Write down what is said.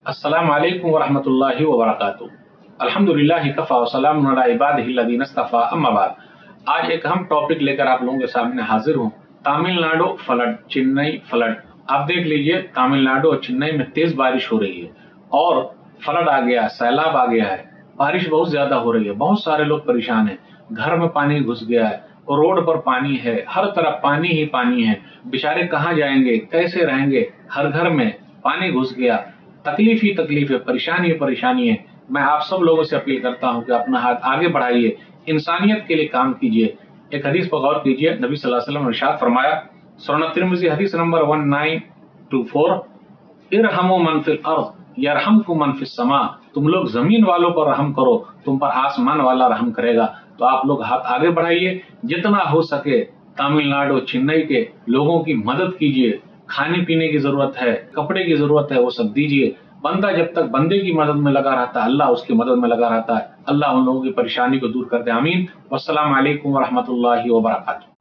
अस्सलाम वालेकुम वरहमतुल्लाहि वबरकातुहू। अल्हम्दुलिल्लाहि कफ़ा व सलामुन अला इबादिहिल्लज़ीना इस्तफ़ा, अम्मा बाद। आज एक अहम टॉपिक लेकर आप लोगों के सामने हाजिर हूँ। Tamil Nadu flood, Chennai flood. आप देख लीजिए, तमिलनाडु और चेन्नई में तेज बारिश हो रही है और फ्लड आ गया, सैलाब आ गया है। बारिश बहुत ज्यादा हो रही है, बहुत सारे लोग परेशान हैं, घर में पानी घुस गया है, रोड पर पानी है, हर तरफ पानी ही पानी है। बेचारे कहाँ जाएंगे, कैसे रहेंगे? हर घर में पानी घुस गया, तकलीफ ही तकलीफ है, परेशानी ही परेशानी है। मैं आप सब लोगों से अपील करता हूं कि अपना हाथ आगे बढ़ाइए, इंसानियत के लिए काम कीजिए। एक हदीस पर गौर कीजिए, नबी सल्लल्लाहु अलैहि वसल्लम ने इरशाद फरमाया, सुनन तिर्मिज़ी हदीस नंबर 1924, इरहमु मन फिल अर्द यरहमकुम मन फिस समा। तुम लोग जमीन वालों पर रहम करो, तुम पर आसमान वाला रहम करेगा। तो आप लोग हाथ आगे बढ़ाइए, जितना हो सके तमिलनाडु चेन्नई के लोगों की मदद कीजिए। खाने पीने की जरूरत है, कपड़े की जरूरत है, वो सब दीजिए। बंदा जब तक बंदे की मदद में लगा रहता है, अल्लाह उसकी मदद में लगा रहता है। अल्लाह उन लोगों की परेशानी को दूर कर दे, आमीन। वस्सलाम अलैकुम वरहमतुल्लाहि वबरकातुहू।